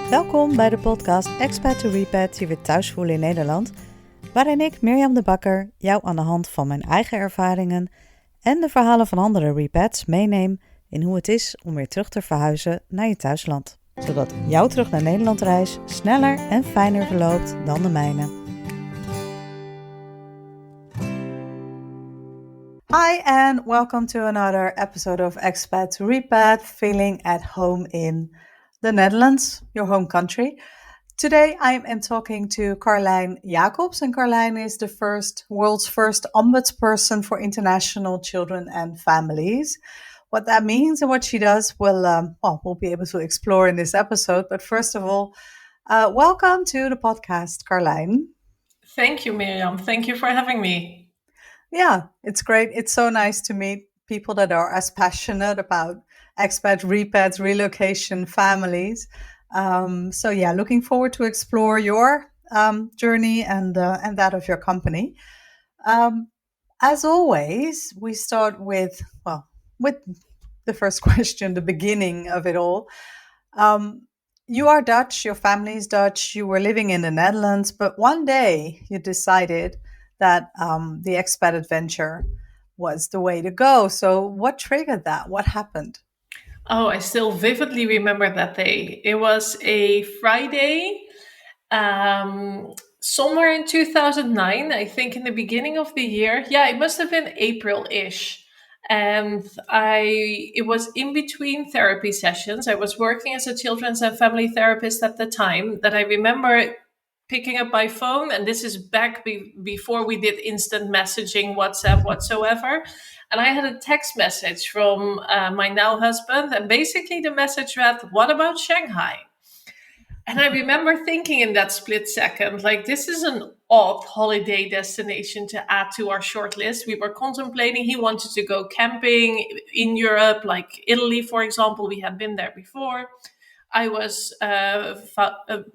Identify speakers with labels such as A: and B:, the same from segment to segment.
A: Welkom bij de podcast Expat to Repat, je weer thuis voelen in Nederland, waarin ik, Mirjam de Bakker, jou aan de hand van mijn eigen ervaringen en de verhalen van andere repats meeneem in hoe het is om weer terug te verhuizen naar je thuisland. Zodat jouw terug naar Nederland reis sneller en fijner verloopt dan de mijne. Hi and welcome to another episode of Expat to Repat, feeling at home in the Netherlands, your home country. Today I am talking to Karlijn Jacobs, and Karlijn is the world's first ombudsperson for international children and families. What that means and what she does, we'll be able to explore in this episode. But first of all, welcome to the podcast, Karlijn.
B: Thank you, Mirjam. Thank you for having me.
A: Yeah, it's great. It's so nice to meet people that are as passionate about expat, repats, relocation, families. Looking forward to explore your journey and that of your company. As always, we start with the first question, the beginning of it all. You are Dutch, your family is Dutch, you were living in the Netherlands, but one day you decided that the expat adventure was the way to go. So what triggered that? What happened?
B: Oh, I still vividly remember that day. It was a Friday, somewhere in 2009, I think in the beginning of the year. Yeah, it must have been April-ish. And it was in between therapy sessions. I was working as a children's and family therapist at the time, that I remember picking up my phone, and this is back before we did instant messaging, WhatsApp, whatsoever. And I had a text message from my now husband, and basically the message read, "What about Shanghai?" And I remember thinking in that split second, like, this is an odd holiday destination to add to our short list. We were contemplating, he wanted to go camping in Europe, like Italy, for example. We had been there before. I was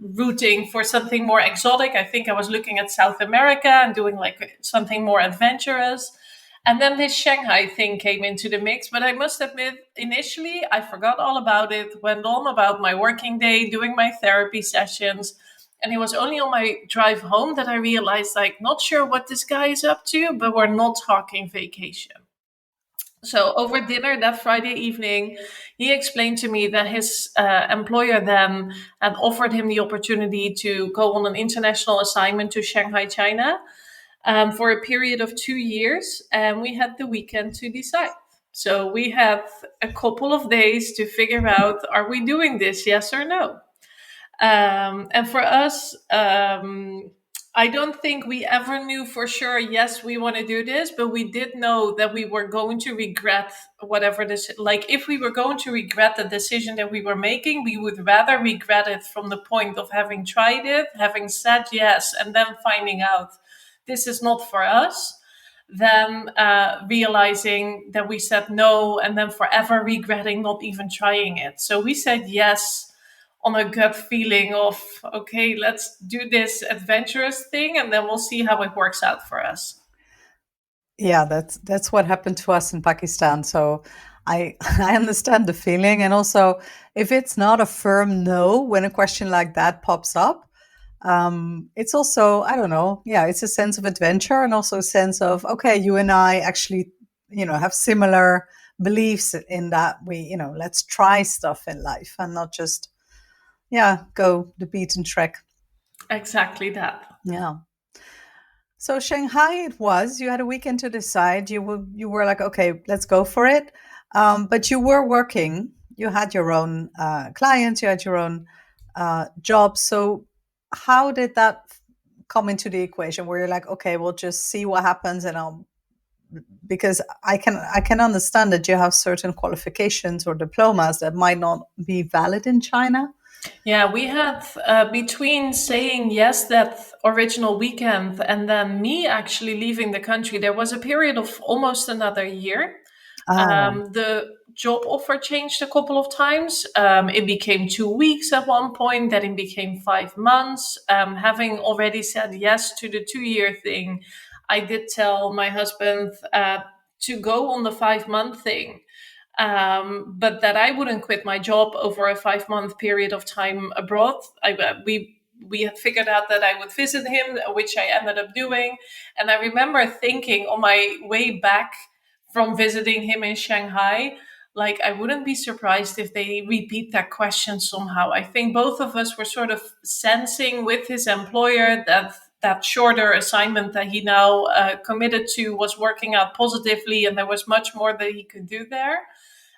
B: rooting for something more exotic. I think I was looking at South America and doing like something more adventurous. And then this Shanghai thing came into the mix. But I must admit, initially, I forgot all about it, went on about my working day, doing my therapy sessions. And it was only on my drive home that I realized, like, not sure what this guy is up to, but we're not talking vacation. So over dinner that Friday evening, he explained to me that his employer then had offered him the opportunity to go on an international assignment to Shanghai, China, for a period of 2 years. And we had the weekend to decide. So we had a couple of days to figure out, are we doing this, yes or no? And for us, I don't think we ever knew for sure, yes, we want to do this, but we did know that we were going to regret whatever this, like, if we were going to regret the decision that we were making, we would rather regret it from the point of having tried it, having said yes, and then finding out this is not for us, than realizing that we said no and then forever regretting not even trying it. So we said yes on a gut feeling of, okay, let's do this adventurous thing, and then we'll see how it works out for us.
A: Yeah, that's what happened to us in Pakistan. So I understand the feeling. And also, if it's not a firm no when a question like that pops up, it's also, I don't know, it's a sense of adventure and also a sense of, okay, you and I actually, have similar beliefs in that we, let's try stuff in life and not just go the beaten track.
B: Exactly that.
A: Yeah. So Shanghai it was, you had a weekend to decide, you were like, okay, let's go for it. But you were working, you had your own clients, you had your own job. So how did that come into the equation where you're like, okay, we'll just see what happens because I can understand that you have certain qualifications or diplomas that might not be valid in China.
B: Yeah, we had between saying yes that original weekend and then me actually leaving the country, there was a period of almost another year. The job offer changed a couple of times. It became 2 weeks at one point, then it became 5 months. Having already said yes to the 2-year thing, I did tell my husband to go on the 5-month thing. but that I wouldn't quit my job over a 5-month period of time abroad. We had figured out that I would visit him, which I ended up doing. And I remember thinking on my way back from visiting him in Shanghai, like, I wouldn't be surprised if they repeat that question somehow. I think both of us were sort of sensing with his employer that that shorter assignment that he now committed to was working out positively, and there was much more that he could do there.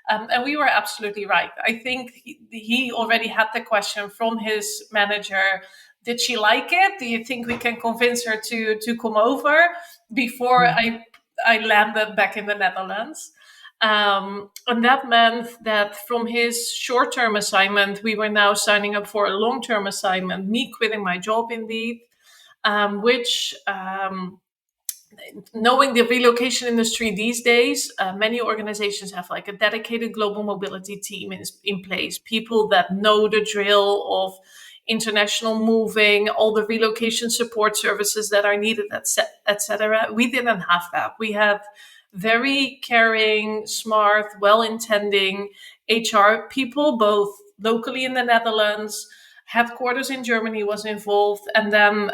B: And we were absolutely right. I think he already had the question from his manager. Did she like it? Do you think we can convince her to come over before
A: Yeah.
B: I landed back in the Netherlands? And that meant that from his short-term assignment, we were now signing up for a long-term assignment, me quitting my job indeed, which knowing the relocation industry these days, many organizations have like a dedicated global mobility team in place, people that know the drill of international moving, all the relocation support services that are needed, etc. We didn't have that. We had very caring, smart, well-intending HR people, both locally in the Netherlands. Headquarters in Germany was involved, and then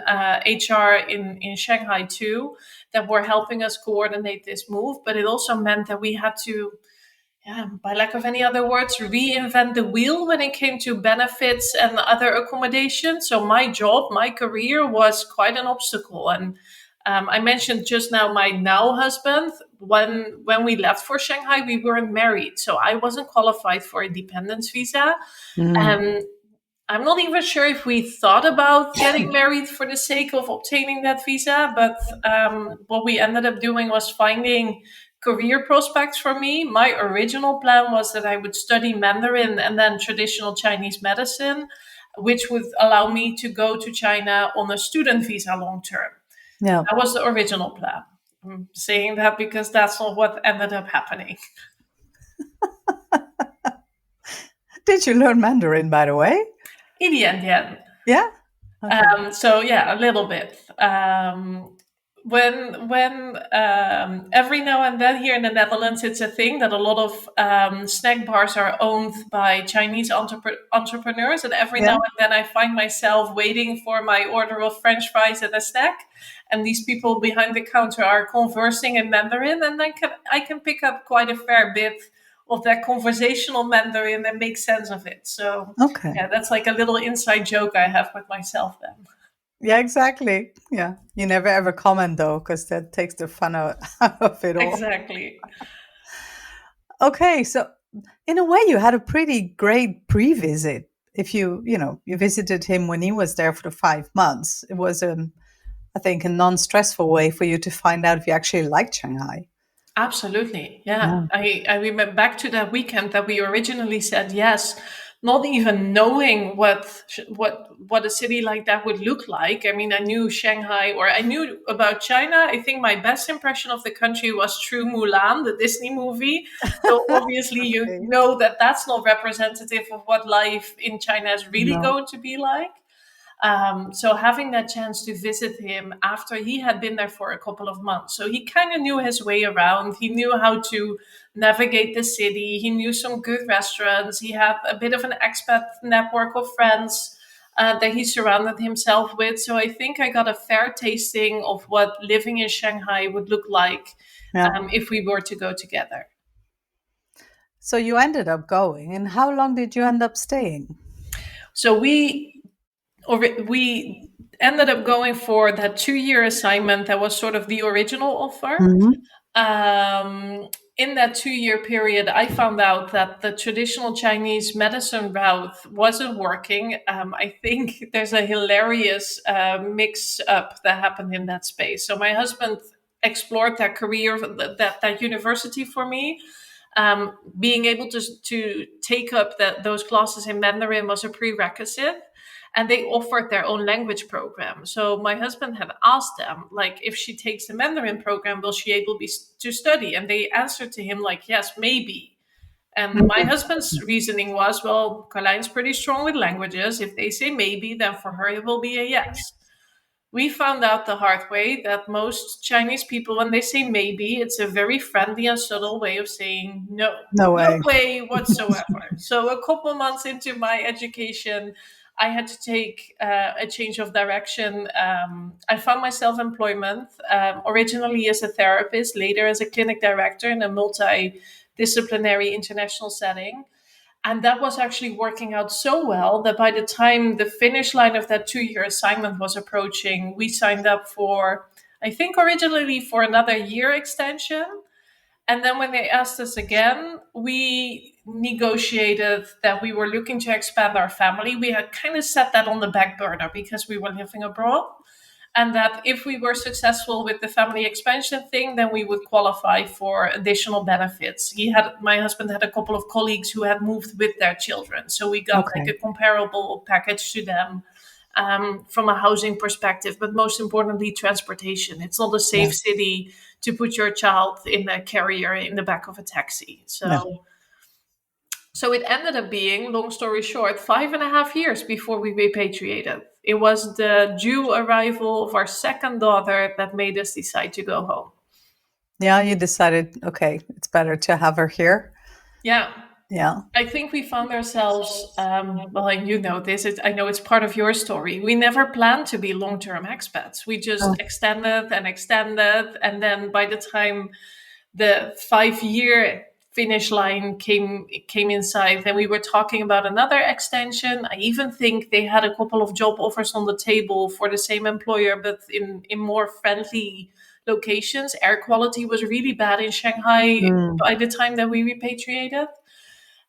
B: HR in Shanghai too, that were helping us coordinate this move. But it also meant that we had to, by lack of any other words, reinvent the wheel when it came to benefits and other accommodations. So my job, my career was quite an obstacle. And I mentioned just now my now husband. When we left for Shanghai, we weren't married. So I wasn't qualified for a dependence visa.
A: Mm.
B: And I'm not even sure if we thought about getting married for the sake of obtaining that visa, but what we ended up doing was finding career prospects for me. My original plan was that I would study Mandarin and then traditional Chinese medicine, which would allow me to go to China on a student visa long term.
A: Yeah.
B: That was the original plan. I'm saying that because that's not what ended up happening.
A: Did you learn Mandarin, by the way?
B: In the end, yeah.
A: Yeah. Okay.
B: So yeah, a little bit. When every now and then here in the Netherlands, it's a thing that a lot of snack bars are owned by Chinese entrepreneurs, and every
A: Yeah.
B: now and then I find myself waiting for my order of French fries and a snack, and these people behind the counter are conversing in Mandarin, and I can pick up quite a fair bit of that conversational Mandarin and make sense of it. So
A: Okay.
B: yeah, that's like a little inside joke I have with myself then.
A: Yeah, exactly. Yeah. You never ever comment though, because that takes the fun out, out of it all.
B: Exactly.
A: Okay. So in a way, you had a pretty great pre-visit. If you visited him when he was there for the 5 months, it was, I think, a non-stressful way for you to find out if you actually liked Shanghai.
B: Absolutely. Yeah.
A: Yeah.
B: I remember back to that weekend that we originally said yes, not even knowing what a city like that would look like. I mean, I knew Shanghai, or I knew about China. I think my best impression of the country was through Mulan, the Disney movie. So obviously you
A: Okay.
B: know that that's not representative of what life in China is really
A: No.
B: going to be like. So having that chance to visit him after he had been there for a couple of months, so he kind of knew his way around. He knew how to navigate the city. He knew some good restaurants. He had a bit of an expat network of friends that he surrounded himself with. So I think I got a fair tasting of what living in Shanghai would look like
A: Yeah.
B: if we were to go together.
A: So you ended up going, and how long did you end up staying?
B: So we ended up going for that 2-year assignment that was sort of the original offer.
A: Mhm.
B: In that 2-year period, I found out that the traditional Chinese medicine route wasn't working. I think there's a hilarious mix up that happened in that space. So my husband explored that career, that university for me. Being able to take up those classes in Mandarin was a prerequisite, and they offered their own language program. So my husband had asked them, like, if she takes the Mandarin program, will she able to study? And they answered to him like, yes, maybe. And my husband's reasoning was, well, Karlijn's pretty strong with languages. If they say maybe, then for her it will be a yes. We found out the hard way that most Chinese people, when they say maybe, it's a very friendly and subtle way of saying no,
A: No
B: no
A: way.
B: way whatsoever. So a couple months into my education, I had to take a change of direction. I found myself employment, originally as a therapist, later as a clinic director in a multidisciplinary international setting. And that was actually working out so well that by the time the finish line of that 2 year assignment was approaching, we signed up for, I think, originally for another year extension. And then when they asked us again, we negotiated that we were looking to expand our family. We had kind of set that on the back burner because we were living abroad. And that if we were successful with the family expansion thing, then we would qualify for additional benefits. My husband had a couple of colleagues who had moved with their children. So we got like
A: Okay.
B: a comparable package to them, from a housing perspective, but most importantly, transportation. It's not a safe
A: Yeah.
B: city to put your child in a carrier in the back of a taxi.
A: No.
B: So it ended up being, long story short, 5.5 years before we repatriated. It was the due arrival of our second daughter that made us decide to go home.
A: Yeah, you decided, okay, it's better to have her here.
B: Yeah.
A: Yeah.
B: I think we found ourselves, well, and you know this, I know it's part of your story. We never planned to be long term expats. We just
A: Oh,
B: extended and extended. And then by the time the 5 year finish line came inside, then we were talking about another extension. I even think they had a couple of job offers on the table for the same employer, but in more friendly locations. Air quality was really bad in Shanghai
A: mm,
B: by the time that we repatriated.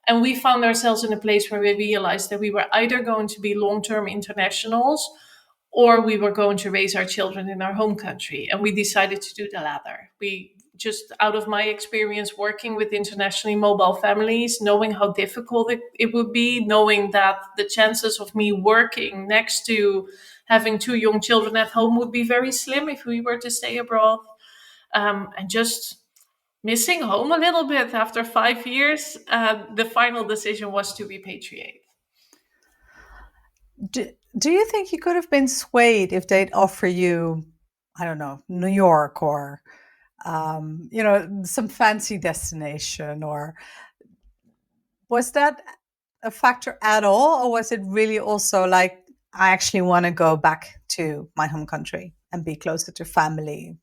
B: And we found ourselves in a place where we realized that we were either going to be long term internationals or we were going to raise our children in our home country. And we decided to do the latter. We just, out of my experience working with internationally mobile families, knowing how difficult it would be, knowing that the chances of me working next to having two young children at home would be very slim if we were to stay abroad. And just missing home a little bit after 5 years, the final decision was to repatriate.
A: do you think you could have been swayed if they'd offer you, I don't know, New York or, some fancy destination? Or was that a factor at all? Or was it really also like, I actually want to go back to my home country and be closer to family?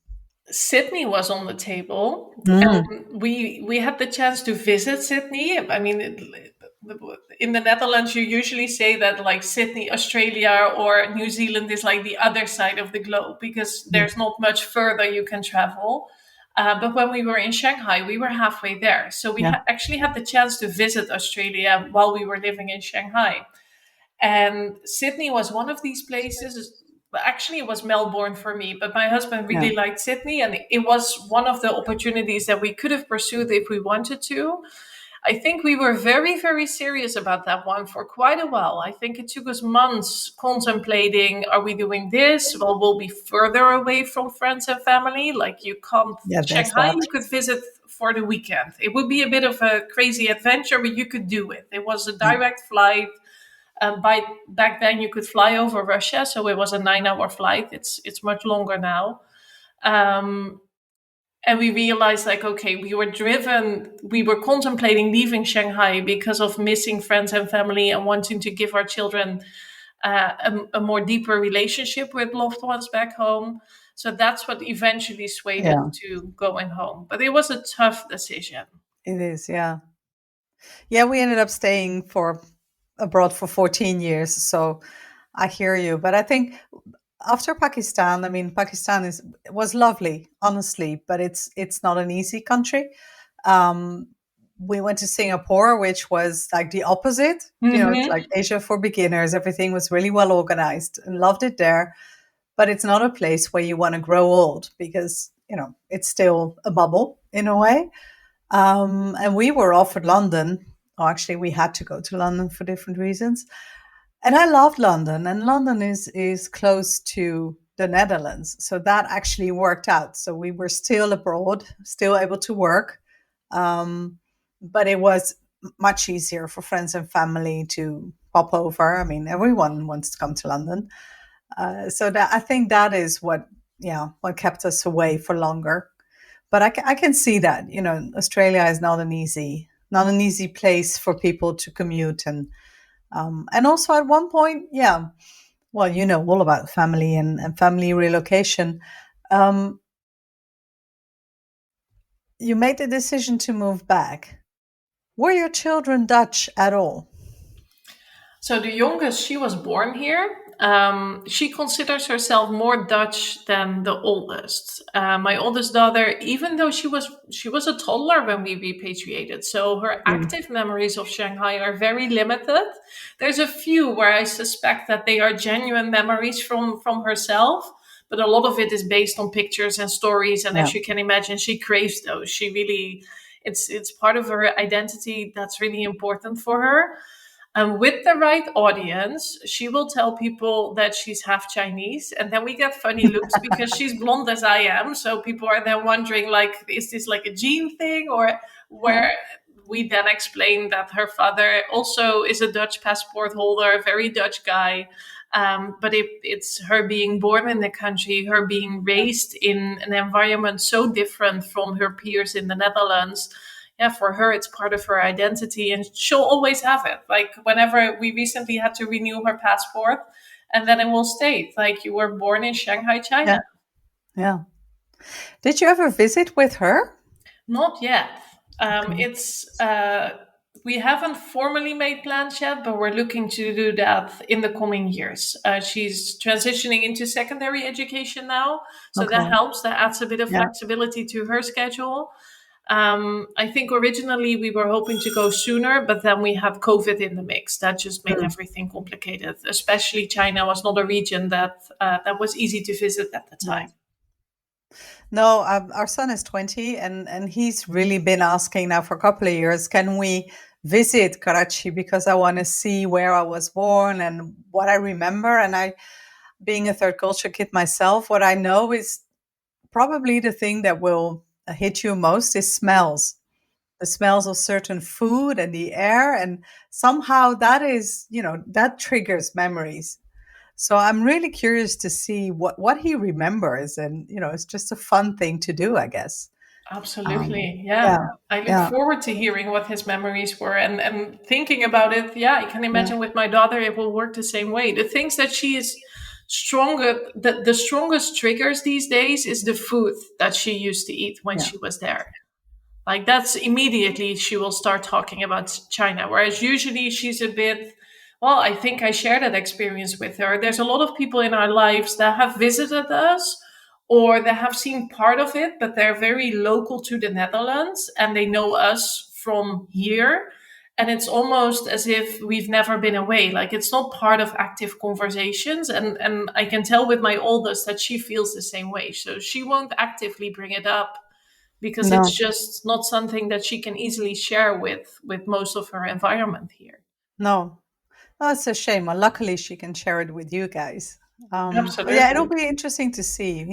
B: Sydney was on the table,
A: Mm,
B: and we had the chance to visit Sydney. I mean, in the Netherlands, you usually say that like Sydney, Australia, or New Zealand is like the other side of the globe because
A: mm,
B: there's not much further you can travel. But when we were in Shanghai, we were halfway there. So we
A: yeah.
B: actually had the chance to visit Australia while we were living in Shanghai. And Sydney was one of these places. Actually, it was Melbourne for me, but my husband
A: Yeah.
B: really liked Sydney, and it was one of the opportunities that we could have pursued if we wanted to. I think we were very, very serious about that one for quite a while. I think it took us months contemplating, are we doing this? Well, we'll be further away from friends and family. Like you can't,
A: Yeah, there's
B: Shanghai,
A: that.
B: you could visit for the weekend. It would be a bit of a crazy adventure, but you could do it. It was a
A: Yeah.
B: direct flight. By back then, you could fly over Russia, so it was a 9 hour flight. It's much longer now. Um, and we realized like okay, we were contemplating leaving Shanghai because of missing friends and family and wanting to give our children a more deeper relationship with loved ones back home. So that's what eventually swayed us
A: Yeah,
B: to going home, but it was a tough decision.
A: it is. Yeah. Yeah, we ended up staying for abroad for 14 years. So I hear you. But I think after Pakistan, I mean, Pakistan was lovely, honestly, but it's not an easy country. Um, we went to Singapore, which was like the opposite. It's
B: Hmm.
A: like Asia for beginners. Everything was really well organized and loved it there. But it's not a place where you want to grow old because, it's still a bubble in a way. And we were offered London. Oh, actually, we had to go to London for different reasons. And I loved London, and London is close to the Netherlands, so that actually worked out. So we were still abroad, still able to work, um, but it was much easier for friends and family to pop over. I mean, everyone wants to come to London. So that I think that is what, yeah, what kept us away for longer. But I can see that, Australia is not an easy place for people to commute, and also at one point, yeah, well, all about family and family relocation. Um, you made the decision to move back. Were your children Dutch at all?
B: So the youngest, she was born here. She considers herself more Dutch than the oldest. My oldest daughter, even though she was a toddler when we repatriated, so her
A: Mm,
B: active memories of Shanghai are very limited. There's a few where I suspect that they are genuine memories from herself, but a lot of it is based on pictures and stories. And
A: yeah,
B: as you can imagine, she craves those. She really, it's part of her identity that's really important for her. And with the right audience, she will tell people that she's half Chinese. And then we get funny looks because she's blonde as I am. So people are then wondering, like, is this like a gene thing? Or
A: yeah,
B: where we then explain that her father also is a Dutch passport holder, a very Dutch guy. But it's her being born in the country, her being raised in an environment so different from her peers in the Netherlands. Yeah, for her it's part of her identity, and she'll always have it. Like whenever we recently had to renew her passport, and then it will state like you were born in Shanghai,
A: yeah,
B: China.
A: yeah. Did you ever visit with her?
B: Not yet.
A: Okay.
B: It's We haven't formally made plans yet, but we're looking to do that in the coming years. She's transitioning into secondary education now, so that
A: Okay.
B: helps. That adds a bit of
A: Yeah.
B: flexibility to her schedule. I think originally we were hoping to go sooner, but then we had COVID in the mix. That just made
A: Mm,
B: everything complicated. Especially China was not a region that was easy to visit at the
A: no.
B: time.
A: No, our son is 20, and he's really been asking now for a couple of years, can we visit Karachi, because I want to see where I was born and what I remember. And I, being a third culture kid myself, what I know is probably the thing that will hit you most is smells. The smells of certain food and the air, and somehow that is, that triggers memories. So I'm really curious to see what he remembers, and it's just a fun thing to do, I guess.
B: Absolutely. Yeah.
A: Yeah,
B: I look
A: yeah,
B: forward to hearing what his memories were, and thinking about it. Yeah, I can
A: yeah,
B: imagine with my daughter, it will work the same way. The things that she is the strongest triggers these days is the food that she used to eat when
A: yeah,
B: she was there. Like that's immediately she will start talking about China. Whereas usually she's a bit, well, I think I share that experience with her. There's a lot of people in our lives that have visited us or that have seen part of it, but they're very local to the Netherlands and they know us from here. And it's almost as if we've never been away. Like it's not part of active conversations. And I can tell with my oldest that she feels the same way. So she won't actively bring it up because it's
A: no,
B: just not something that she can easily share with most of her environment here.
A: no. Oh, it's a shame. Well, luckily she can share it with you guys. But yeah, it'll
B: Absolutely.
A: be interesting to see,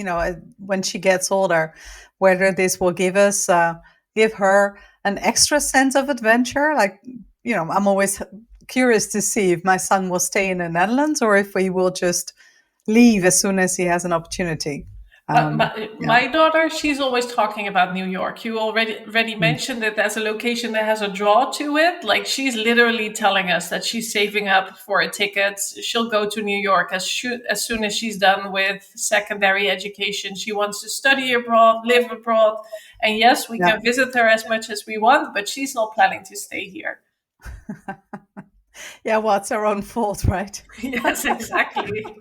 A: when she gets older, whether this will give her an extra sense of adventure. Like, I'm always curious to see if my son will stay in the Netherlands or if he will just leave as soon as he has an opportunity.
B: But
A: Yeah.
B: my daughter, she's always talking about New York. You already
A: Mm.
B: mentioned it as a location that has a draw to it. Like she's literally telling us that she's saving up for a ticket. She'll go to New York as soon as she's done with secondary education. She wants to study abroad, live abroad, and yes, we
A: Yeah.
B: can visit her as much as we want, but she's not planning to stay here.
A: Yeah, well, it's our own fault, right?
B: Yes, exactly.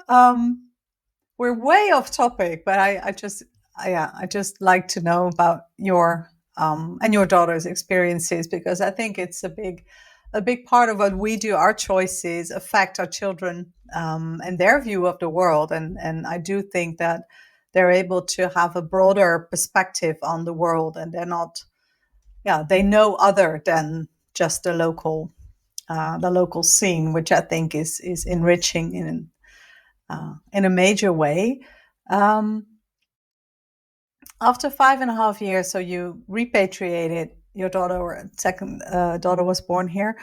A: Um, we're way off topic, but I just like to know about your and your daughter's experiences, because I think it's a big part of what we do. Our choices affect our children and their view of the world, and I do think that they're able to have a broader perspective on the world, and they're not, yeah, they know other than just the local scene, which I think is enriching in a major way. Um, After 5.5 years, so you repatriated your daughter, or second daughter was born here.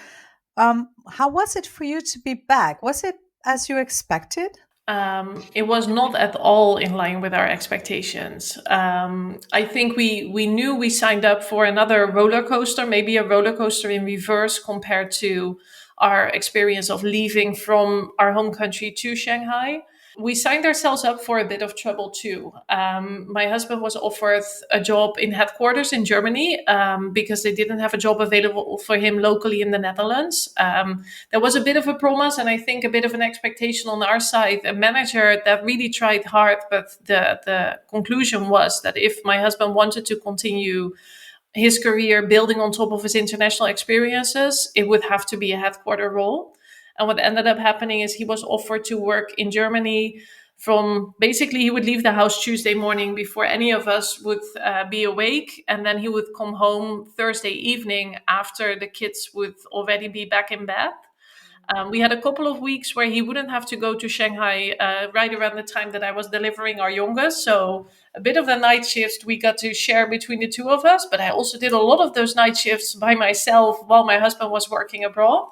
A: How was it for you to be back? Was it as you expected?
B: It was not at all in line with our expectations. I think we knew we signed up for another roller coaster, maybe a roller coaster in reverse compared to our experience of leaving from our home country to Shanghai. We signed ourselves up for a bit of trouble too. My husband was offered a job in headquarters in Germany because they didn't have a job available for him locally in the Netherlands. There was a bit of a promise and I think a bit of an expectation on our side, a manager that really tried hard, but the conclusion was that if my husband wanted to continue his career building on top of his international experiences, it would have to be a headquarter role. And what ended up happening is he was offered to work in Germany from basically he would leave the house Tuesday morning before any of us would be awake. And then he would come home Thursday evening after the kids would already be back in bed. We had a couple of weeks where he wouldn't have to go to Shanghai right around the time that I was delivering our youngest. So a bit of the night shifts we got to share between the two of us. But I also did a lot of those night shifts by myself while my husband was working abroad.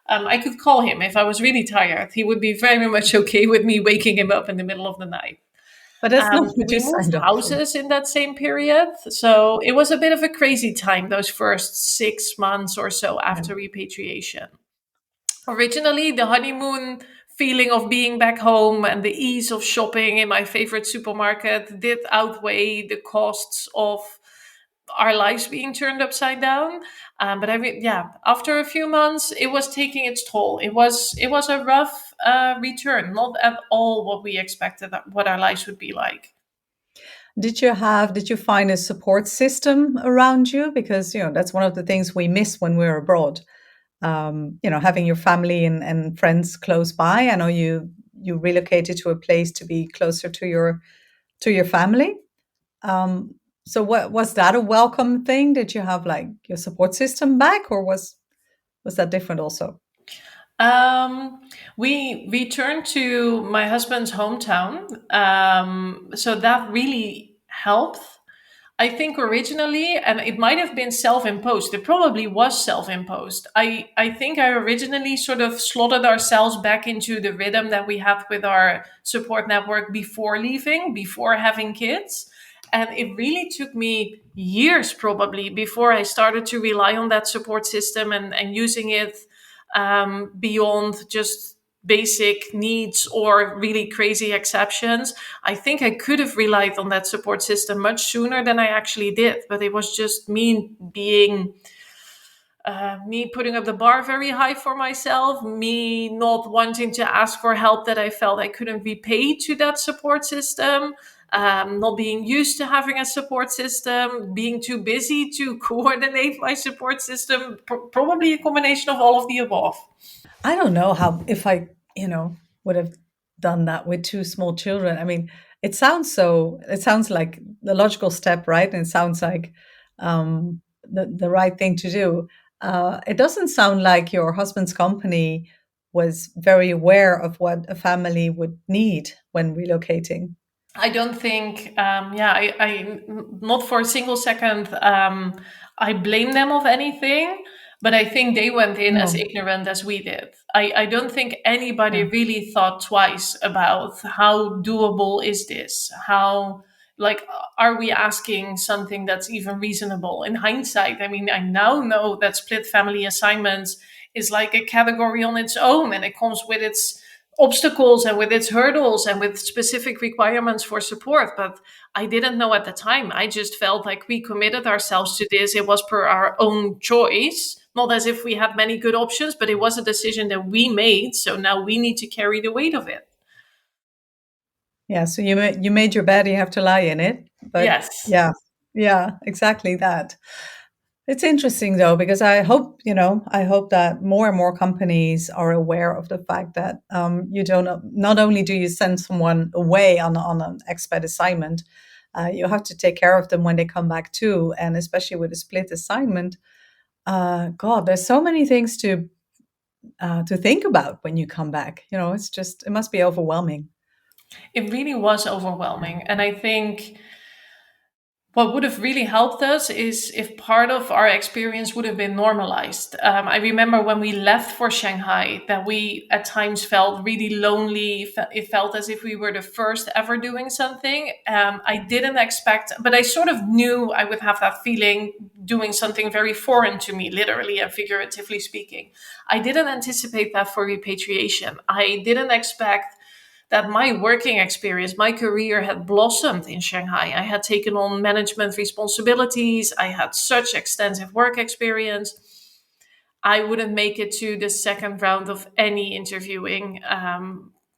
B: I could call him if I was really tired. He would be very much okay with me waking him up in the middle of the night.
A: But that's not what
B: We
A: you
B: moved
A: signed up for.
B: houses in that same period. So it was a bit of a crazy time, those first 6 months or so
A: Yeah.
B: after repatriation. Originally, the honeymoon feeling of being back home and the ease of shopping in my favorite supermarket did outweigh the costs of our lives being turned upside down. But yeah, after a few months, it was taking its toll. It was a rough return, not at all what we expected what our lives would be like.
A: Did you find a support system around you? Because, that's one of the things we miss when we're abroad. Having your family and friends close by. I know you relocated to a place to be closer to your family. Um, so what was that a welcome thing? Did you have like your support system back, or was that different also?
B: Um, we returned to my husband's hometown, so that really helped. I think originally, and it might have been self-imposed. It probably was self-imposed. I think I originally sort of slotted ourselves back into the rhythm that we had with our support network before leaving, before having kids. And it really took me years probably before I started to rely on that support system and using it beyond just basic needs or really crazy exceptions. I think I could have relied on that support system much sooner than I actually did, but it was just me putting up the bar very high for myself, me not wanting to ask for help that I felt I couldn't repay to that support system, not being used to having a support system, being too busy to coordinate my support system, probably a combination of all of the above.
A: I don't know how if I, would have done that with two small children. I mean, it sounds like the logical step, right? And it sounds like the right thing to do. It doesn't sound like your husband's company was very aware of what a family would need when relocating.
B: I don't think, yeah, not for a single second, I blame them of anything, but I think they went in as
A: No.
B: ignorant as we did. I don't think anybody
A: Yeah.
B: really thought twice about how doable is this? How, like, are we asking something that's even reasonable? In hindsight, I mean, I now know that split family assignments is like a category on its own and it comes with its obstacles and with its hurdles and with specific requirements for support. But I didn't know at the time. I just felt like we committed ourselves to this. It was per our own choice, not as if we had many good options, but it was a decision that we made. So now we need to carry the weight of it.
A: Yeah, so you made your bed, you have to lie in it. But
B: Yes.
A: yeah, yeah, exactly that. It's interesting though, because I hope that more and more companies are aware of the fact that you don't not only do you send someone away on an expat assignment, you have to take care of them when they come back too, and especially with a split assignment. God, there's so many things to think about when you come back. It must be overwhelming.
B: It really was overwhelming. And I think what would have really helped us is if part of our experience would have been normalized. I remember when we left for Shanghai that we at times felt really lonely. It felt as if we were the first ever doing something. I didn't expect, but I sort of knew I would have that feeling doing something very foreign to me, literally and figuratively speaking. I didn't anticipate that for repatriation. I didn't expect that my working experience, my career had blossomed in Shanghai. I had taken on management responsibilities. I had such extensive work experience. I wouldn't make it to the second round of any interviewing.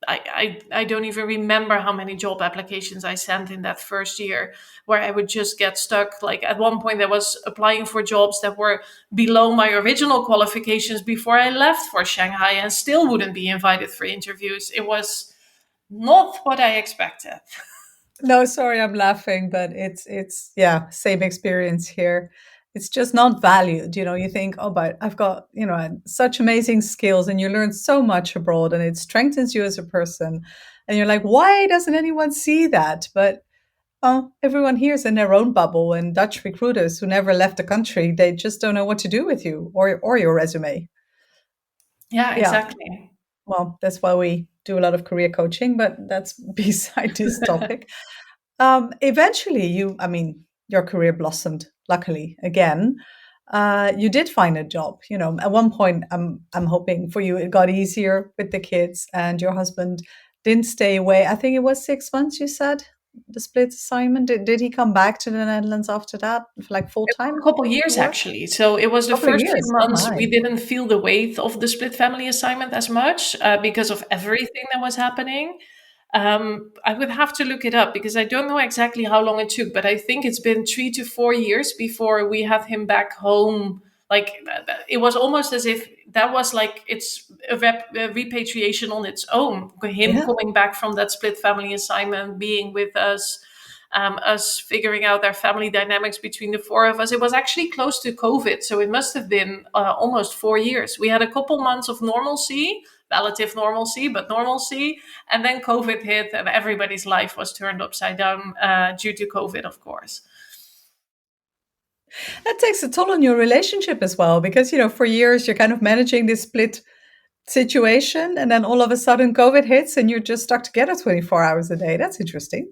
B: I don't even remember how many job applications I sent in that first year, where I would just get stuck. Like at one point, I was applying for jobs that were below my original qualifications before I left for Shanghai and still wouldn't be invited for interviews. It was not what I expected.
A: No, sorry, I'm laughing, but it's yeah, same experience here. It's just not valued. You think, oh, but I've got, such amazing skills and you learn so much abroad and it strengthens you as a person. And you're like, why doesn't anyone see that? But oh, everyone here is in their own bubble, and Dutch recruiters who never left the country, they just don't know what to do with you or your resume.
B: Yeah,
A: Yeah.
B: exactly.
A: Well, that's why we do a lot of career coaching, but that's beside this topic. Eventually, I mean, your career blossomed, luckily, again. You did find a job. At one point, I'm hoping for you it got easier with the kids and your husband didn't stay away. I think it was 6 months, you said, the split assignment. Did he come back to the Netherlands after that for like full
B: A
A: time
B: couple
A: to
B: years
A: work?
B: actually. So it was the
A: Couple of
B: first few
A: years. Oh
B: months we
A: my.
B: didn't feel the weight of the split family assignment as much because of everything that was happening. I would have to look it up because I don't know exactly how long it took, but I think it's been 3 to 4 years before we had him back home. Like it was almost as if that was like it's a repatriation on its own. Him
A: Yeah.
B: coming back from that split family assignment, being with us figuring out our family dynamics between the four of us. It was actually close to COVID, so it must have been almost 4 years. We had a couple months of normalcy, relative normalcy, but normalcy, and then COVID hit, and everybody's life was turned upside down due to COVID, of course.
A: That takes a toll on your relationship as well, because, for years you're kind of managing this split situation, and then all of a sudden COVID hits and you're just stuck together 24 hours a day. That's interesting.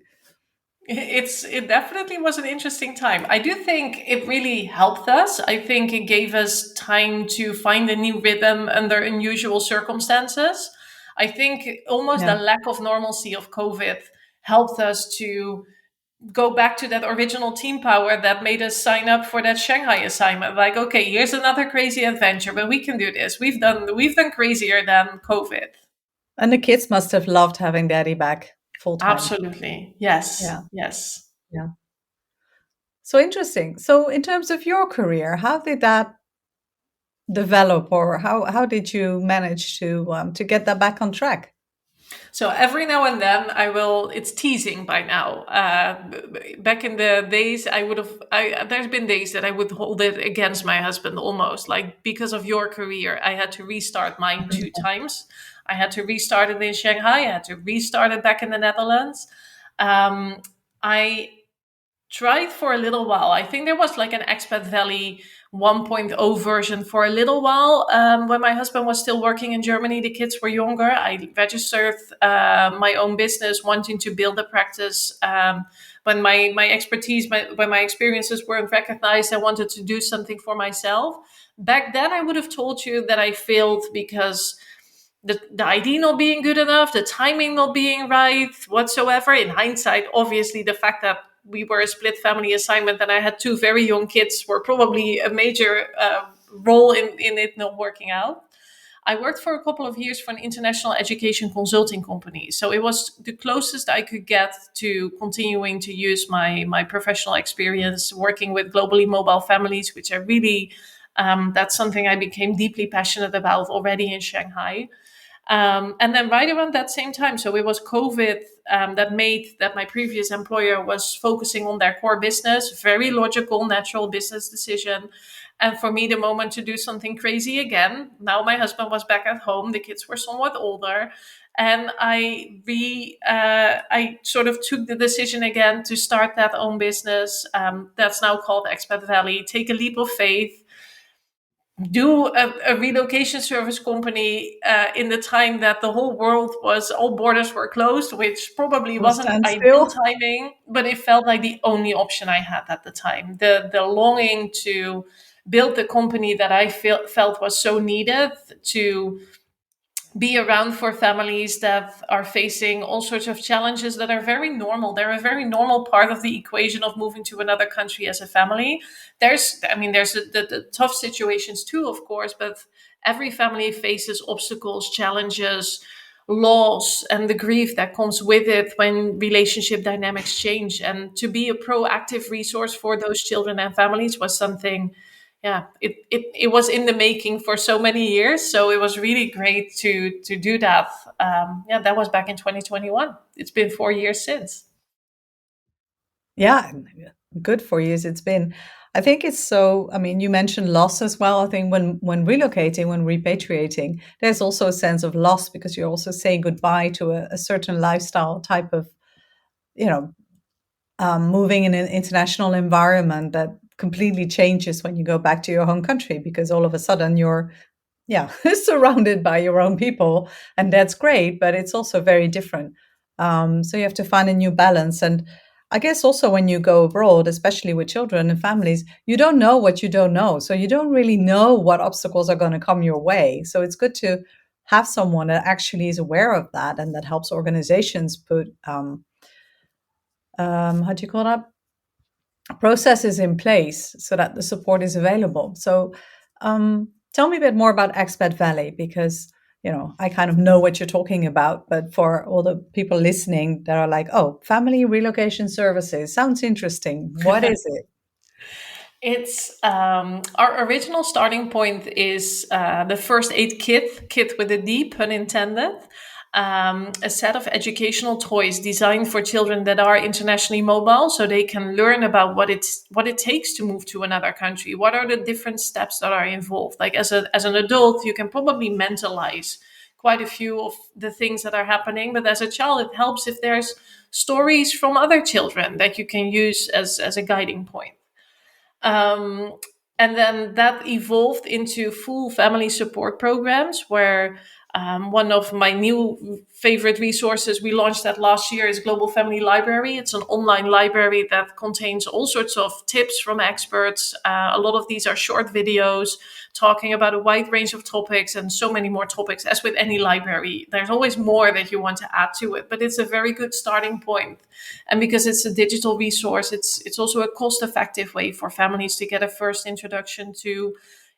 B: It definitely was an interesting time. I do think it really helped us. I think it gave us time to find a new rhythm under unusual circumstances. I think almost the
A: Yeah.
B: lack of normalcy of COVID helped us to go back to that original team power that made us sign up for that Shanghai assignment. Like, okay, here's another crazy adventure, but we can do this. We've done crazier than COVID.
A: And the kids must have loved having daddy back full time.
B: Absolutely. Yes.
A: Yeah.
B: Yes.
A: Yeah. So interesting. So in terms of your career, how did that develop, or how did you manage to get that back on track?
B: So every now and then I will, it's teasing by now. Back in the days, there's been days that I would hold it against my husband almost. Like, because of your career, I had to restart mine 2 times. I had to restart it in Shanghai. I had to restart it back in the Netherlands. I tried for a little while. I think there was like an Expat Valley 1.0 version for a little while when my husband was still working in Germany. The kids were younger. I registered my own business, wanting to build a practice. When my expertise, when my experiences weren't recognized, I wanted to do something for myself. Back then, I would have told you that I failed because the idea not being good enough, the timing not being right whatsoever. In hindsight, obviously, the fact that we were a split family assignment and I had two very young kids were probably a major role in it not working out. I worked for a couple of years for an international education consulting company. So it was the closest I could get to continuing to use my professional experience working with globally mobile families, which I really, that's something I became deeply passionate about already in Shanghai. And then right around that same time, so it was COVID that made that my previous employer was focusing on their core business, very logical, natural business decision. And for me, the moment to do something crazy again. Now my husband was back at home, the kids were somewhat older. And I sort of took the decision again to start that own business, that's now called Expat Valley. Take a leap of faith, do a relocation service company in the time that the whole world was, all borders were closed, which probably
A: We'll
B: wasn't
A: stand
B: ideal
A: still.
B: timing, but it felt like the only option I had at the time. The longing to build the company that I felt was so needed to be around for families that are facing all sorts of challenges that are very normal. They're a very normal part of the equation of moving to another country as a family. There's the tough situations too, of course, but every family faces obstacles, challenges, loss, and the grief that comes with it when relationship dynamics change. And to be a proactive resource for those children and families was something, yeah, it was in the making for so many years. So it was really great to do that. Yeah, that was back in 2021. It's been 4 years since.
A: Yeah, good for you. It's been, I think it's so, I mean, you mentioned loss as well. I think when relocating, when repatriating, there's also a sense of loss because you're also saying goodbye to a certain lifestyle type of, you know, moving in an international environment that completely changes when you go back to your home country because all of a sudden you're, yeah, surrounded by your own people, and that's great, but it's also very different. So you have to find a new balance. And I guess also when you go abroad, especially with children and families, you don't know what you don't know. So you don't really know what obstacles are going to come your way. So it's good to have someone that actually is aware of that and that helps organizations put, how do you call that? Processes in place so that the support is available. So, tell me a bit more about Expat Valley because I kind of know what you're talking about, but for all the people listening that are like, "Oh, family relocation services sounds interesting. What is it?"
B: It's our original starting point is the first aid kit with a D, pun intended. A set of educational toys designed for children that are internationally mobile, so they can learn about what it takes to move to another country. What are the different steps that are involved? Like as an adult, you can probably mentalize quite a few of the things that are happening, but as a child, it helps if there's stories from other children that you can use as a guiding point. Um, and then that evolved into full family support programs where one of my new favorite resources we launched that last year is Global Family Library. It's an online library that contains all sorts of tips from experts. A lot of these are short videos talking about a wide range of topics and so many more topics. As with any library, there's always more that you want to add to it, but it's a very good starting point. And because it's a digital resource, it's also a cost-effective way for families to get a first introduction to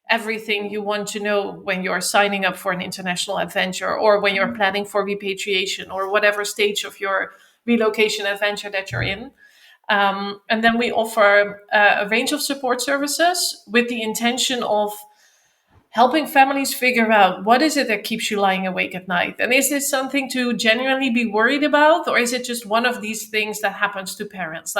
B: everything you want to know when you're signing up for an international adventure or when you're planning for repatriation or whatever stage of your relocation adventure that you're in. And then we offer a range of support services with the intention of helping families figure out what is it that keeps you lying awake at night. And is this something to genuinely be worried about? Or is it just one of these things that happens to parents?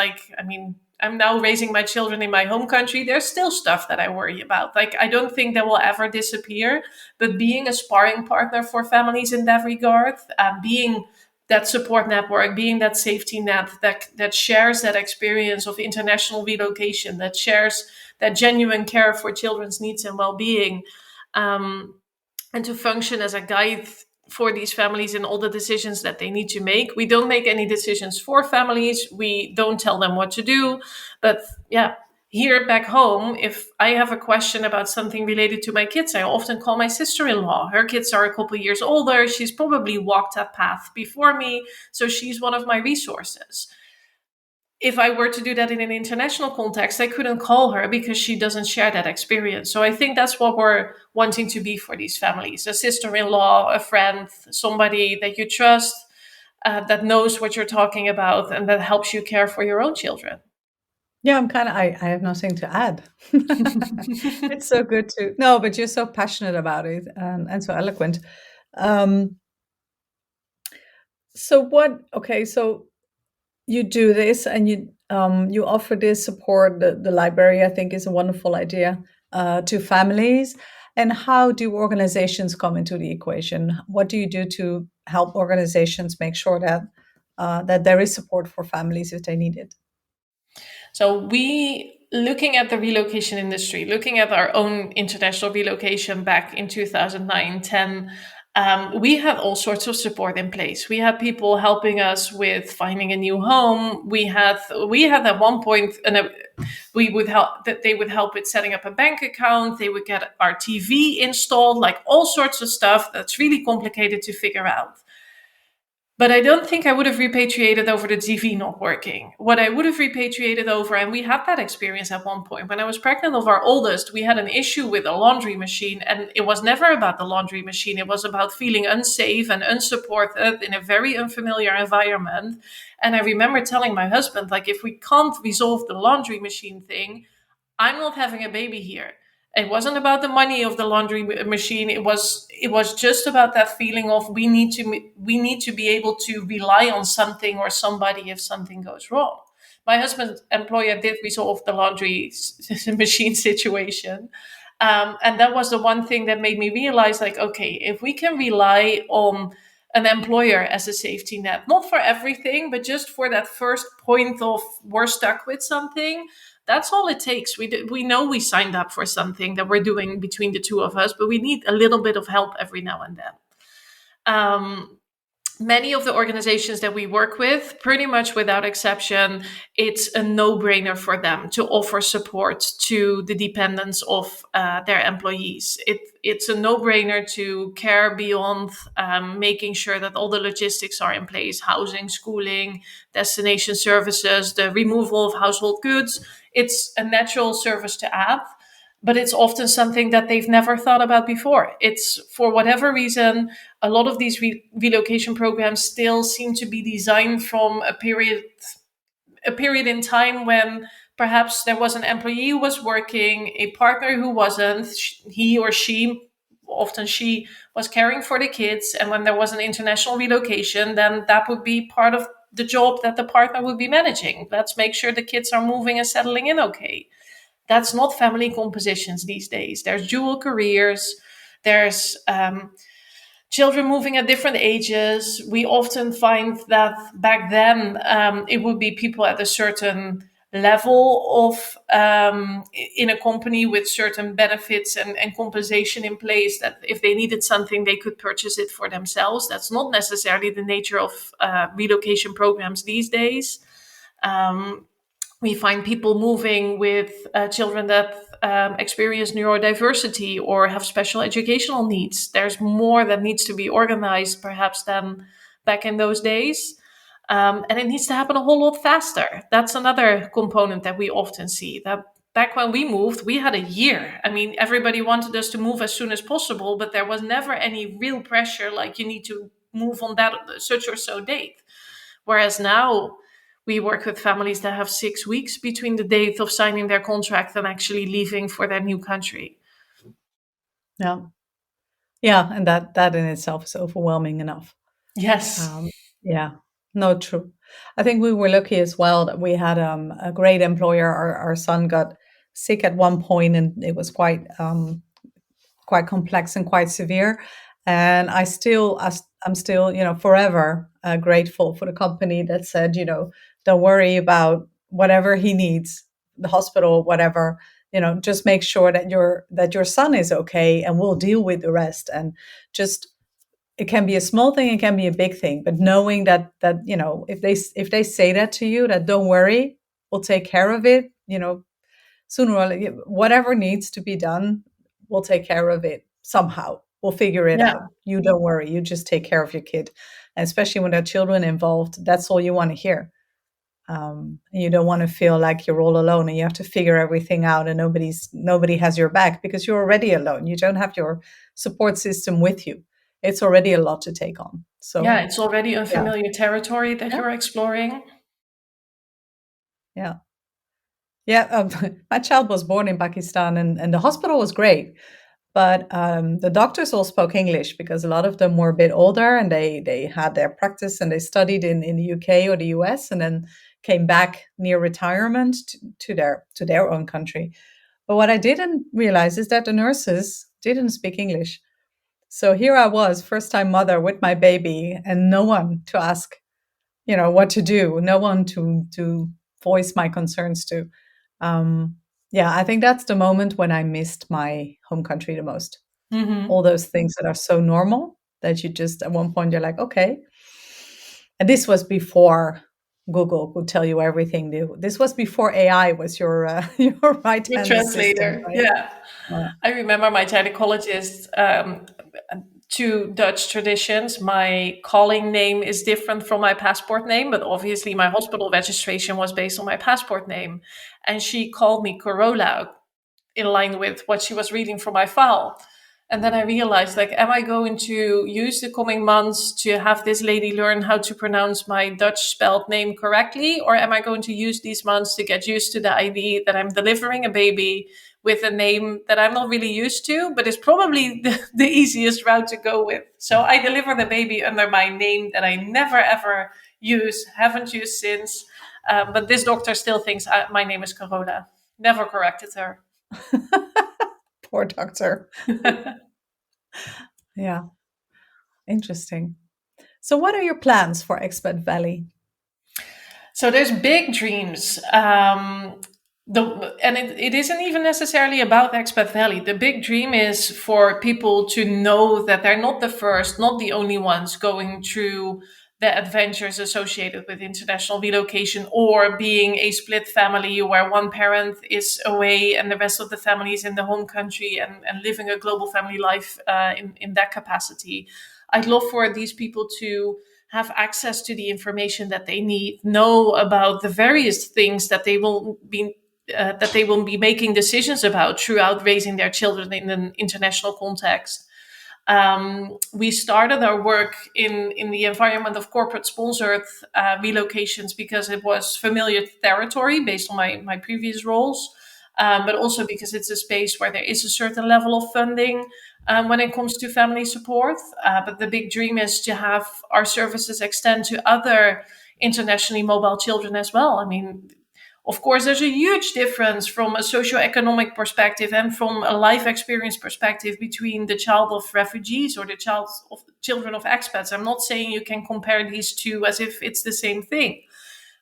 B: I'm now raising my children in my home country. There's still stuff that I worry about. Like, I don't think that will ever disappear. But being a sparring partner for families in that regard, being that support network, being that safety net that shares that experience of international relocation, that shares that genuine care for children's needs and well-being, and to function as a guide for these families in all the decisions that they need to make. We don't make any decisions for families. We don't tell them what to do. But yeah, here back home, if I have a question about something related to my kids, I often call my sister-in-law. Her kids are a couple years older. She's probably walked that path before me. So she's one of my resources. If I were to do that in an international context, I couldn't call her because she doesn't share that experience. So I think that's what we're wanting to be for these families: a sister-in-law, a friend, somebody that you trust, that knows what you're talking about, and that helps you care for your own children.
A: Yeah, I have nothing to add. It's so good to no, but you're so passionate about it and so eloquent. Um, so you do this and you offer this support. The library, I think, is a wonderful idea to families. And how do organizations come into the equation? What do you do to help organizations make sure that there is support for families if they need it.
B: So looking at the relocation industry, looking at our own international relocation back in 2009, 10, we had all sorts of support in place. We had people helping us with finding a new home. We had at one point, we would help that they would help with setting up a bank account. They would get our TV installed, like all sorts of stuff that's really complicated to figure out. But I don't think I would have repatriated over the TV not working. What I would have repatriated over, and we had that experience at one point. When I was pregnant of our oldest, we had an issue with a laundry machine, and it was never about the laundry machine. It was about feeling unsafe and unsupported in a very unfamiliar environment. And I remember telling my husband, like, if we can't resolve the laundry machine thing, I'm not having a baby here. It wasn't about the money of the laundry machine. It was just about that feeling of we need to be able to rely on something or somebody if something goes wrong. My husband's employer did resolve the laundry machine situation. And that was the one thing that made me realize, like, okay, if we can rely on an employer as a safety net, not for everything, but just for that first point of we're stuck with something, that's all it takes. We know we signed up for something that we're doing between the two of us, but we need a little bit of help every now and then. Many of the organizations that we work with, pretty much without exception, it's a no-brainer for them to offer support to the dependents of their employees. It's a no-brainer to care beyond making sure that all the logistics are in place: housing, schooling, destination services, the removal of household goods. It's a natural service to add, but it's often something that they've never thought about before. It's, for whatever reason, a lot of these relocation programs still seem to be designed from a period in time when perhaps there was an employee who was working, a partner who wasn't, he or she, often she, was caring for the kids, and when there was an international relocation, then that would be part of the job that the partner would be managing. Let's make sure the kids are moving and settling in okay. That's not family compositions these days. There's dual careers. There's children moving at different ages. We often find that back then it would be people at a certain level of in a company with certain benefits and compensation in place, that if they needed something, they could purchase it for themselves. That's not necessarily the nature of relocation programs these days. We find people moving with children that experience neurodiversity or have special educational needs. There's more that needs to be organized, perhaps, than back in those days. And it needs to happen a whole lot faster. That's another component that we often see. That back when we moved, we had a year. I mean, everybody wanted us to move as soon as possible, but there was never any real pressure, like you need to move on that such or so date. Whereas now, we work with families that have 6 weeks between the date of signing their contract and actually leaving for their new country.
A: Yeah. Yeah, and that in itself is overwhelming enough.
B: Yes.
A: Yeah, no, true. I think we were lucky as well that we had a great employer. Our son got sick at one point, and it was quite complex and quite severe. And I'm still, forever grateful for the company that said, don't worry about whatever he needs, the hospital, whatever. Just make sure that your son is okay, and we'll deal with the rest. And just, it can be a small thing, it can be a big thing, but knowing that if they say that to you, that don't worry, we'll take care of it. Sooner or later, whatever needs to be done, we'll take care of it somehow. We'll figure it out. You don't worry. You just take care of your kid. And especially when there are children involved, that's all you want to hear. You don't want to feel like you're all alone and you have to figure everything out and nobody has your back, because you're already alone. You don't have your support system with you. It's already a lot to take on. So
B: yeah, it's already unfamiliar territory that you're exploring.
A: Yeah. Yeah, my child was born in Pakistan, and the hospital was great. But the doctors all spoke English, because a lot of them were a bit older, and they had their practice and they studied in the UK or the US, and then came back near retirement to their own country. But what I didn't realize is that the nurses didn't speak English. So here I was, first time mother with my baby, and no one to ask, what to do, no one to voice my concerns to. Um, yeah, I think that's the moment when I missed my home country the most. All
B: Mm-hmm.
A: those things that are so normal that you just at one point you're like, okay. And this was before Google could tell you everything new. This was before AI was your your right
B: Your
A: hand assistant,
B: translator,
A: right?
B: yeah.
A: Uh,
B: I remember my gynecologist, two Dutch traditions. My calling name is different from my passport name, but obviously my hospital registration was based on my passport name. And she called me Corolla in line with what she was reading from my file. And then I realized, like, am I going to use the coming months to have this lady learn how to pronounce my Dutch spelled name correctly? Or am I going to use these months to get used to the idea that I'm delivering a baby with a name that I'm not really used to, but is probably the easiest route to go with? So I deliver the baby under my name that I never ever use, haven't used since. But this doctor still thinks my name is Carola. Never corrected her.
A: Poor doctor. Yeah, interesting. So, what are your plans for Expat Valley?
B: So there's big dreams. It isn't even necessarily about Expat Valley. The big dream is for people to know that they're not the first, not the only ones going through the adventures associated with international relocation or being a split family where one parent is away and the rest of the family is in the home country and living a global family life in that capacity. I'd love for these people to have access to the information that they need, know about the various things that they will be making decisions about throughout raising their children in an international context. We started our work in the environment of corporate sponsored relocations because it was familiar territory based on my previous roles, but also because it's a space where there is a certain level of funding when it comes to family support. But the big dream is to have our services extend to other internationally mobile children as well. I mean, of course, there's a huge difference from a socioeconomic perspective and from a life experience perspective between the child of refugees or the child of children of expats. I'm not saying you can compare these two as if it's the same thing.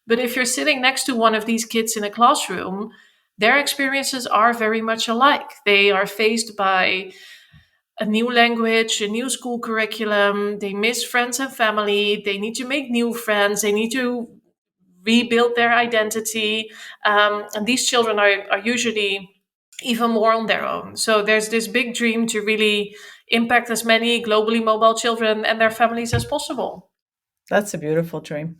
B: But if you're sitting next to one of these kids in a classroom, their experiences are very much alike. They are faced by a new language, a new school curriculum. They miss friends and family. They need to make new friends. They need to rebuild their identity. And these children are usually even more on their own. So there's this big dream to really impact as many globally mobile children and their families as possible.
A: That's a beautiful dream.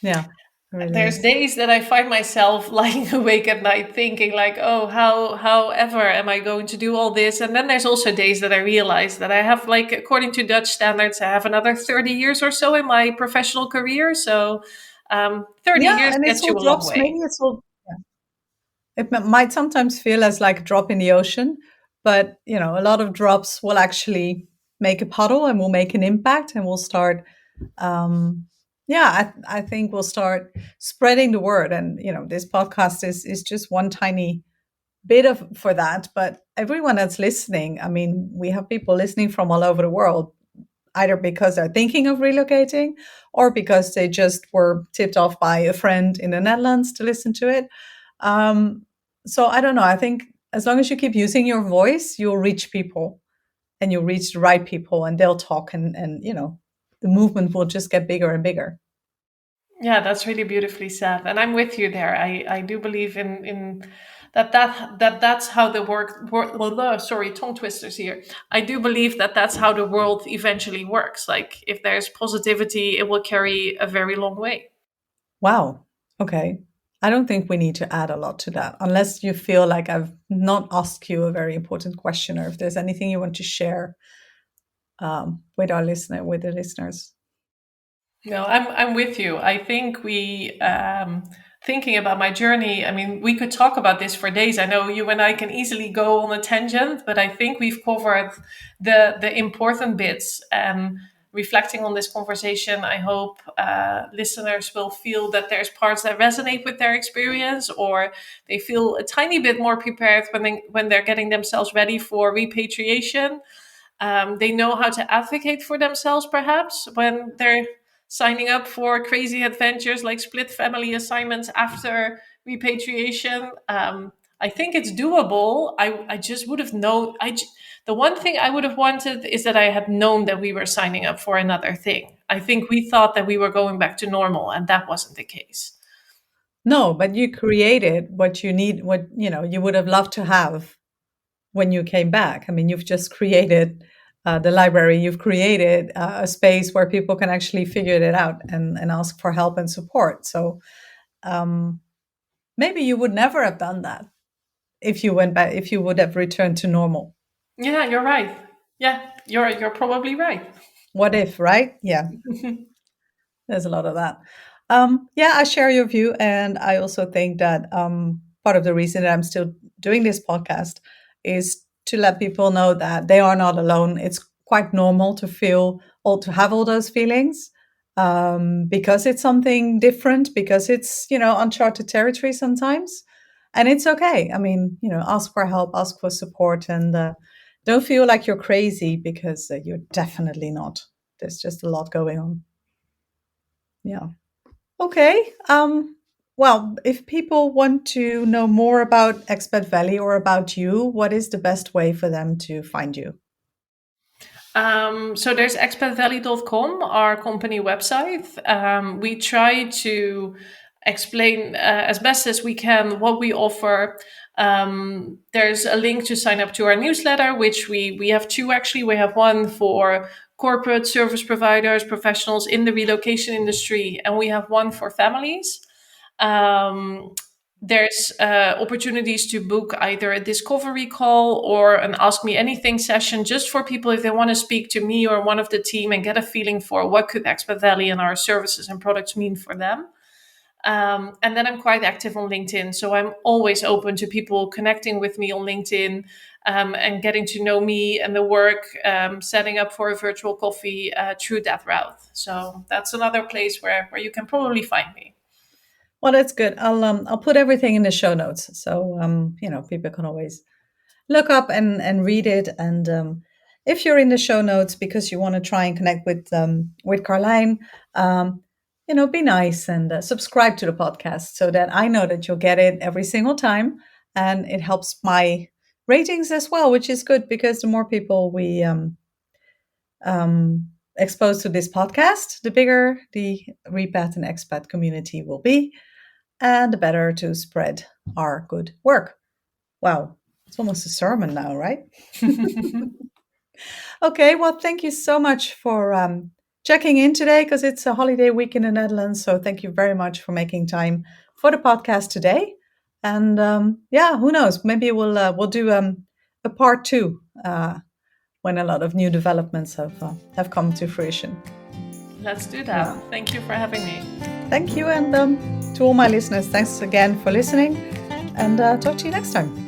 A: Yeah, it really
B: There's
A: is.
B: days that I find myself lying awake at night thinking like, oh, however am I going to do all this? And then there's also days that I realize that I have, like, according to Dutch standards, I have another 30 years or so in my professional career. So 30
A: Yeah,
B: years
A: and it's
B: gets you
A: all
B: a long
A: drops. Maybe
B: way.
A: it's all. Might sometimes feel as like a drop in the ocean, but a lot of drops will actually make a puddle and will make an impact, and we'll start. Yeah, I think we'll start spreading the word, and this podcast is just one tiny bit of for that. But everyone that's listening, I mean, we have people listening from all over the world, either because they're thinking of relocating or because they just were tipped off by a friend in the Netherlands to listen to it. Um, so I don't know. I think as long as you keep using your voice, you'll reach people and you'll reach the right people and they'll talk and the movement will just get bigger and bigger.
B: Yeah, that's really beautifully said, and I'm with you there. I do believe in that's how the sorry, tongue twisters here. I do believe that that's how the world eventually works. Like, if there's positivity, it will carry a very long way.
A: Wow. Okay. I don't think we need to add a lot to that unless you feel like I've not asked you a very important question or if there's anything you want to share with with the listeners.
B: No, I'm with you. I think we thinking about my journey. I mean, we could talk about this for days. I know you and I can easily go on a tangent, but I think we've covered the important bits. And reflecting on this conversation, I hope listeners will feel that there's parts that resonate with their experience, or they feel a tiny bit more prepared when they're getting themselves ready for repatriation. They know how to advocate for themselves, perhaps, when they're signing up for crazy adventures like split family assignments after repatriation. I think it's doable. I just would have known. The one thing I would have wanted is that I had known that we were signing up for another thing. I think we thought that we were going back to normal, and that wasn't the case.
A: No, but you created what you need, what you would have loved to have when you came back. I mean, you've just created the library. You've created a space where people can actually figure it out and ask for help and support. So maybe you would never have done that if you went back, if you would have returned to normal.
B: Yeah, you're right. Yeah, you're probably right.
A: What if, right? Yeah, there's a lot of that. Yeah, I share your view. And I also think that part of the reason that I'm still doing this podcast is to let people know that they are not alone. It's quite normal to feel or to have all those feelings because it's something different, because it's, uncharted territory sometimes. And it's okay. I mean, ask for help, ask for support, and don't feel like you're crazy, because you're definitely not. There's just a lot going on. Yeah. Okay. Well, if people want to know more about Expat Valley or about you, what is the best way for them to find you?
B: So there's expatvalley.com, our company website. We try to explain as best as we can what we offer. There's a link to sign up to our newsletter, which we have two actually. We have one for corporate service providers, professionals in the relocation industry, and we have one for families. There's opportunities to book either a discovery call or an Ask Me Anything session, just for people if they want to speak to me or one of the team and get a feeling for what could Expat Valley and our services and products mean for them. And then I'm quite active on LinkedIn, so I'm always open to people connecting with me on LinkedIn and getting to know me and the work, setting up for a virtual coffee through that route. So that's another place where you can probably find me.
A: Well, that's good. I'll put everything in the show notes, so people can always look up and read it. And if you're in the show notes because you want to try and connect with Karlijn, be nice and subscribe to the podcast so that I know that you'll get it every single time, and it helps my ratings as well, which is good, because the more people we expose to this podcast, the bigger the repat and expat community will be, and the better to spread our good work. Wow, it's almost a sermon now, right? Okay, well, thank you so much for checking in today, because it's a holiday week in the Netherlands. So thank you very much for making time for the podcast today. And who knows? Maybe we'll do a part 2 when a lot of new developments have come to fruition.
B: Let's do that. Yeah. Thank you for having me.
A: Thank you. And to all my listeners, thanks again for listening. And talk to you next time.